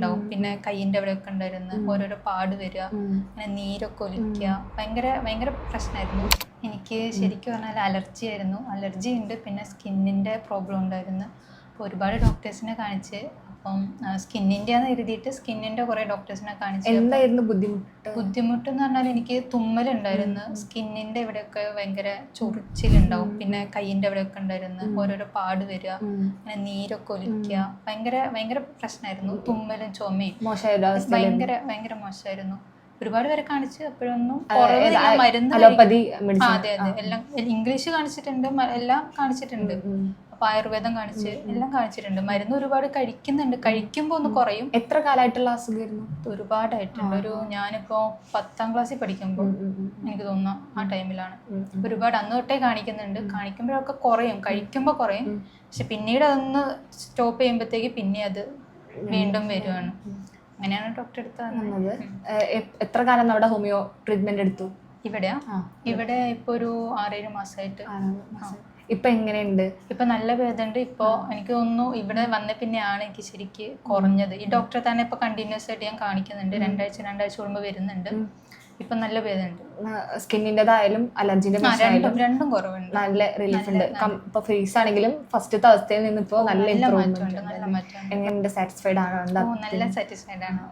ഉണ്ടാവും. പിന്നെ കയ്യിൻ്റെ അവിടെയൊക്കെ ഉണ്ടായിരുന്നു ഓരോരോ പാട് വരിക, അങ്ങനെ നീരൊക്കെ ഒലിക്കുക, ഭയങ്കര ഭയങ്കര പ്രശ്നമായിരുന്നു. എനിക്ക് ശരിക്കും പറഞ്ഞാൽ അലർജി ആയിരുന്നു. അലർജി ഉണ്ട്, പിന്നെ സ്കിന്നിൻ്റെ പ്രോബ്ലം ഉണ്ടായിരുന്നു. അപ്പോൾ ഒരുപാട് ഡോക്ടേഴ്സിനെ കാണിച്ച്, അപ്പം സ്കിന്നിൻ്റെ ആണെന്ന് എഴുതിയിട്ട് സ്കിന്നിൻ്റെ കുറേ ഡോക്ടേഴ്സിനെ കാണിച്ചു. എന്തായിരുന്നു ബുദ്ധിമുട്ട് എന്ന് പറഞ്ഞാൽ എനിക്ക് തുമ്മലുണ്ടായിരുന്നു, സ്കിന്നിൻ്റെ ഇവിടെയൊക്കെ ഭയങ്കര ചൊറിച്ചിലുണ്ടാവും, പിന്നെ കയ്യിൻ്റെ അവിടെയൊക്കെ ഉണ്ടായിരുന്നു ഓരോരോ പാട് വരിക, അങ്ങനെ നീരൊക്കെ ഒലിക്കുക, ഭയങ്കര ഭയങ്കര പ്രശ്നമായിരുന്നു. തുമ്മലും ചുമയും ഭയങ്കര ഭയങ്കര മോശമായിരുന്നു. ഒരുപാട് പേരെ കാണിച്ച് അപ്പോഴൊന്നും മരുന്ന്. അതെ അതെ, എല്ലാം ഇംഗ്ലീഷ് കാണിച്ചിട്ടുണ്ട്, എല്ലാം കാണിച്ചിട്ടുണ്ട്. അപ്പൊ ആയുർവേദം കാണിച്ച് എല്ലാം കാണിച്ചിട്ടുണ്ട്. മരുന്ന് ഒരുപാട് കഴിക്കുന്നുണ്ട്, കഴിക്കുമ്പോ ഒന്ന് കുറയും. എത്ര കാലമായിട്ടുള്ള അസുഖമായിരുന്നു? ഒരുപാടായിട്ടുണ്ട്. ഞാനിപ്പോ 10ാം ക്ലാസ്സിൽ പഠിക്കുമ്പോൾ എനിക്ക് തോന്നുന്നു ആ ടൈമിലാണ്. ഒരുപാട് അന്ന് തൊട്ടേ കാണിക്കുന്നുണ്ട്. കാണിക്കുമ്പോഴൊക്കെ കുറയും, കഴിക്കുമ്പോ കുറയും. പക്ഷെ പിന്നീട് അതൊന്ന് സ്റ്റോപ്പ് ചെയ്യുമ്പോഴത്തേക്ക് പിന്നെ അത് വീണ്ടും വരുവാണ്. അങ്ങനെയാണ് ഡോക്ടർ എടുത്തത്. എത്ര കാലം അവിടെ ഹോമിയോ ട്രീറ്റ്മെന്റ് എടുത്തു? ഇവിടെ ഇപ്പൊ ഒരു 6-7 മാസമായിട്ട്. ഇപ്പൊ എങ്ങനെയുണ്ട്? ഇപ്പൊ നല്ല ഭേദമുണ്ട്. ഇപ്പൊ എനിക്ക് തോന്നുന്നു ഇവിടെ വന്ന പിന്നെയാണ് എനിക്ക് ശരിക്ക് കുറഞ്ഞത്. ഈ ഡോക്ടറെ തന്നെ ഇപ്പൊ കണ്ടിന്യൂസ് ആയിട്ട് ഞാൻ കാണിക്കുന്നുണ്ട്. 2 ആഴ്ച കൂടുമ്പോ വരുന്നുണ്ട്. ഇപ്പൊ നല്ല ഭേദമുണ്ട്. സ്കിന്നിൻ്റെതായാലും അലർജിന്റെ രണ്ടും കുറവുണ്ട്, നല്ല റിലീഫ് ഉണ്ട്. ഇപ്പൊ ഫേസ് ആണെങ്കിലും ഫസ്റ്റത്തെ അവസ്ഥയിൽ നിന്ന് ഇപ്പോ നല്ല ഇമ്പ്രൂവ്മെന്റ്. നല്ല മാറ്റം. എങ്ങനെയുണ്ട്? സാറ്റിസ്ഫൈഡ് ആണോ? നല്ല സാറ്റിസ്ഫൈഡ് ആണ്.